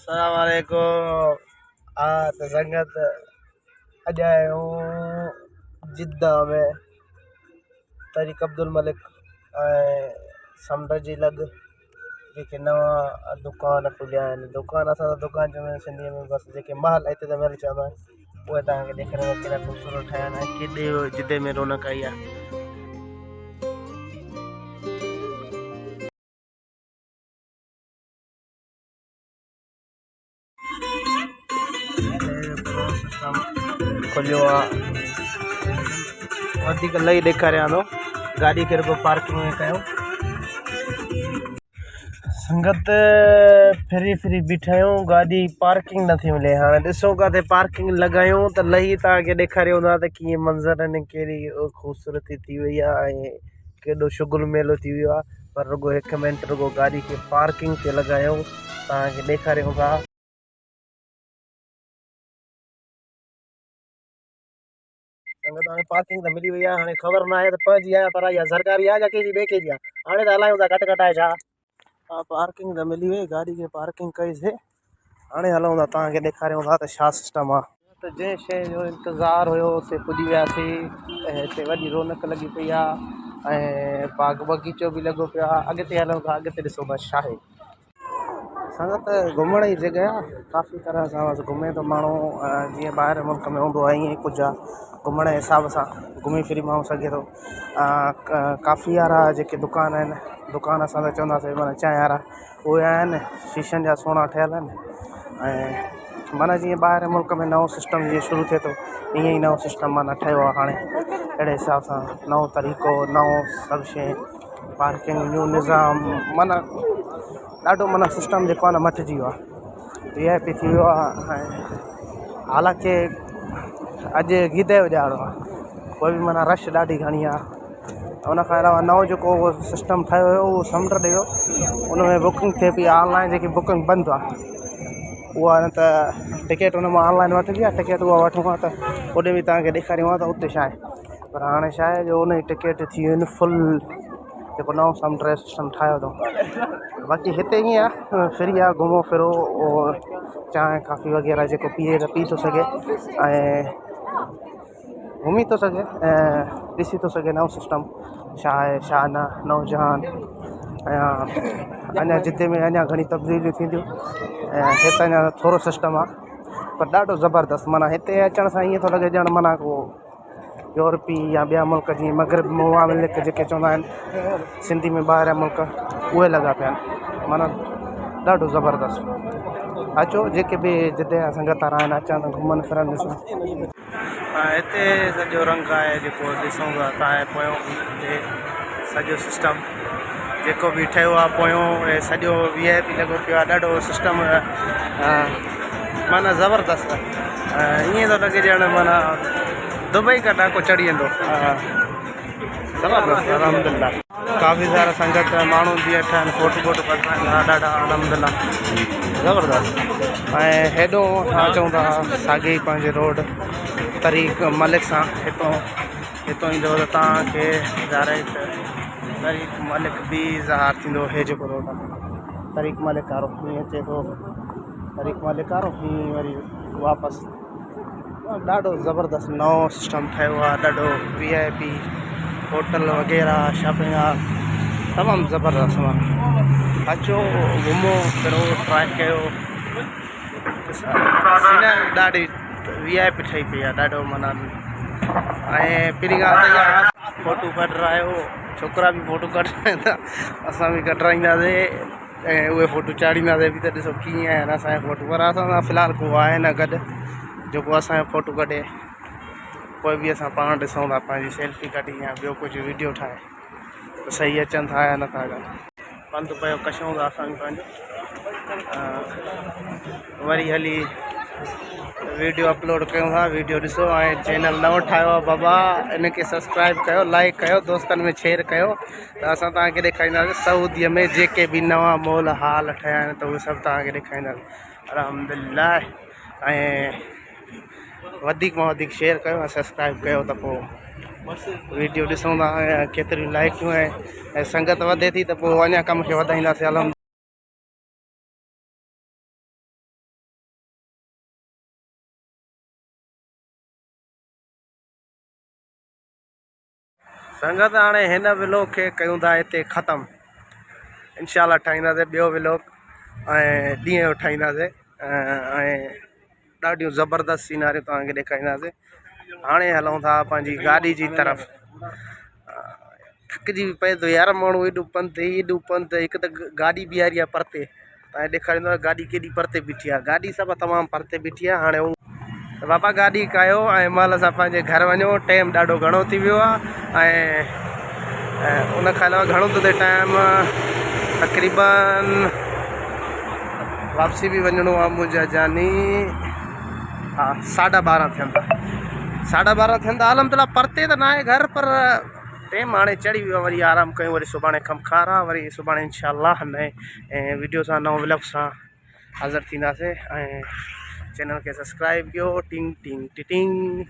सलामकुम। तो संगत अज आए हूँ जिद्दा में तरीक अब्दुल मलिक समुंड जी लग जेके नवा दुकान खुलिया आहिनि। दुकान असां दुकान चवंदा आहियूं सिंधीअ में, बसि जेके महल हिते त महल चवंदा आहिनि उहे तव्हांखे ॾेखारियो कहिड़ा ख़ूबसूरत ठहिया आहिनि ऐं केॾे जिदे में रौनक आई आहे। खुलियो आहे वधीक लही ॾेखारियां थो, गाॾी खे रुगो पार्किंग में कयूं। संगत फिरी फिरी बीठा आहियूं, गाॾी पार्किंग नथी मिले। हाणे ॾिसूं किथे पार्किंग लॻायूं त लही तव्हांखे ॾेखारियो था त कीअं मंज़र आहिनि, कहिड़ी ख़ूबसूरती थी वई आहे ऐं केॾो शुगुल मेलो थी वियो आहे। पर रुगो हिकु मिंट रुगो गाॾी खे पार्किंग ते लॻायूं, तव्हांखे ॾेखारियूं था। संगत हाणे पार्किंग त मिली वई आहे, हाणे ख़बर न आहे त पंहिंजी आहे पर इहा सरकारी आहे या कंहिंजी ॿिए कंहिंजी आहे। हाणे त हलायूं था घटि घटाए छा। हा पार्किंग त मिली वई, गाॾी खे पार्किंग कईसीं, हाणे हलूं था तव्हांखे ॾेखारियूं था त छा सिस्टम आहे। त जंहिं शइ जो इंतज़ारु हुयो उते पुॼी वियासीं ऐं हिते वॾी रौनक लॻी पई आहे ऐं बाग़ बगीचो बि लॻो पियो आहे। अॻिते हलूं था, अॻिते ॾिसो बसि छा आहे। संगत घुमण जी जॻह आहे, काफ़ी तरह सां बसि घुमे थो माण्हू, जीअं ॿाहिरि मुल्क में हूंदो आहे ईअं कुझु आहे। घुमण जे हिसाब सां घुमी फिरी माण्हू सघे थो। काफ़ी वारा जेके दुकान आहिनि, दुकान असां त चवंदासीं माना चांहि वारा, उहे आहिनि शीशनि जा सुहिणा ठहियल आहिनि। ऐं माना जीअं ॿाहिरि मुल्क में नओं सिस्टम जीअं शुरू थिए थो ईअं ई नओं सिस्टम माना ठहियो आहे। हाणे अहिड़े हिसाब सां नओं तरीक़ो, नओं सभु शइ, पार्किंग जो निज़ाम, माना ॾाढो माना सिस्टम जेको आहे न मटिजी वियो आहे, VIP थी वियो आहे। ऐं हालांकि अॼु गीदे जो ॾियारो आहे, कोई बि माना रश ॾाढी घणी आहे। उनखां अलावा नओं जेको उहो सिस्टम ठहियो हुयो उहो समुंड जो, उन में बुकिंग थिए पई ऑनलाइन, जेकी बुकिंग बंदि आहे उहा न त टिकट उन मां ऑनलाइन वठिबी आहे। टिकट उहा वठूं आहे त ओॾे बि तव्हांखे ॾेखारियूं आहे त उते छा आहे। पर हाणे छा आहे जो उन जी टिकट थी वियूं आहिनि फुल, जेको नओं समुंड जो सिस्टम ठाहियो अथऊं। बाक़ी हिते ईअं आहे फ्री आहे, घुमो फिरो, चांहि कॉफ़ी वग़ैरह जेको पिए त पी थो सघे ऐं घुमी थो सघे ऐं ॾिसी थो सघे नओं सिस्टम छा आहे छा न। नौजहान ऐं अञा जिते में अञा घणी तब्दीलियूं थींदियूं ऐं हिते अञा थोरो सिस्टम आहे पर ॾाढो ज़बरदस्तु। माना हिते अचण सां ईअं थो लॻे ॼण माना को यूरोपी या ॿिया मुल्क जीअं मगरब मुल्क जेके चवंदा आहिनि सिंधी में ॿाहिरियां मुल्क, उहे लॻा पिया आहिनि। माना ॾाढो ज़बरदस्तु। अचो जेके बि जिते संगत वारा आहिनि अचनि घुमनि फिरनि ॾिसनि। हिते सॼो रंग आहे जेको ॾिसूं था तव्हांजे पोयों, हिते सॼो सिस्टम जेको बि ठहियो आहे पोयों, ऐं सॼो VIP लॻो पियो आहे। ॾाढो सिस्टम माना ज़बरदस्तु आहे, ईअं थो लॻे ॼण माना दुबई खां ॾाको चढ़ी वेंदो। ज़बरदस्तु अलहमदिल्ला। काफ़ी सारा संगत माण्हू बीठा आहिनि, फोटो कढाइनि था, ॾाढा अलहमदिल्ला ज़बरदस्तु। ऐं हेॾो असां चऊं था साॻे ई पंहिंजे रोड तरीक़ मलिक सां हितां ईंदो त तव्हांखे डायरेक्ट तरीक़ मलिक बि ज़ाहिर थींदो। हे जेको रोड आहे तरीक़ मलिक वारो, हीअं अचे थो तरीक़ मलिक वारो, हीअं वरी वापसि। ॾाढो ज़बरदस्तु नओं सिस्टम ठहियो आहे, ॾाढो VIP होटल वग़ैरह शॉपिंग आहे, तमामु ज़बरदस्तु आहे। अचो घुमो फिरो, ट्राई कयो। ॾाढी VIP ठही पई आहे, ॾाढो माना। ऐं पहिरीं ॻाल्हि त इहा फोटू कढायो, छोकिरा बि फोटू कढाइनि था, असां बि कढाईंदासीं ऐं उहे फोटू चाढ़ींदासीं बि त ॾिसो कीअं आहिनि असांजा फोटू। पर असां सां फ़िलहालु को आहे न गॾु जेको असांजो फोटू कढे। कोई बि असां पाण ॾिसूं था पंहिंजी सेल्फी कढी या ॿियो कुझु वीडियो ठाहे त सही अचनि था या नथा अचनि। पंधु पियो कशूं था असां बि पंहिंजो, वरी हली वीडियो अपलोड कयूं था। वीडियो ॾिसो ऐं चैनल नओं ठाहियो आहे बाबा, इनखे सब्सक्राइब कयो, लाइक कयो, दोस्तनि में शेयर कयो त असां तव्हांखे ॾेखारींदासीं सऊदीअ में जेके बि नवां मॉल हाल ठहिया आहिनि त उहे सभु तव्हांखे ॾेखारींदासीं अलहमदिल्ला। ऐं वधीक मां वधीक शेयर कयो ऐं सब्सक्राइब कयो त पोइ वीडियो ॾिसूं था ऐं केतिरियूं लाइकूं ऐं संगत वधे थी त पोइ अञा कम खे वधाईंदासीं अलहमदिल्ला। संगत हाणे हिन व्लॉग खे कयूं था हिते ख़तमु। इंशाल्लाह ठाहींदासीं ॿियो व्लॉग ऐं ॾींहं जो ठाहींदासीं ऐं ॾाढियूं ज़बरदस्त सीनारियूं तव्हांखे ॾेखारींदासीं। हाणे हलूं था पंहिंजी गाॾी जी तरफ़। थकिजी पए थो यार माण्हू, एॾो पंधु हिकु त गाॾी बीहारी आहे परते। तव्हांखे ॾेखारींदो आहे गाॾी केॾी परते बीठी आहे। गाॾी सभु तमामु परते बीठी आहे। हाणे बाबा गाॾी कयो ऐं महिल असां पंहिंजे घर वञो। टाइम ॾाढो घणो थी वियो आहे ऐं उन खां अलावा घणो थो थिए टाइम, तक़रीबन वापसी बि वञिणो आहे मुंहिंजा जानी। हा 12:30 थियनि था, 12:30 थियनि था। अलहमदिल्ला परते त न आहे घर, पर टाइम हाणे चढ़ी वियो आहे। वरी आराम कयूं, वरी सुभाणे कमकार आहे। वरी सुभाणे इंशाल्लाह नए वीडियो सां, नओं व्लॉग सां हाज़िर थींदासीं। ऐं चैनल खे सब्सक्राइब कयो। टिंग टिंग टिटिंग।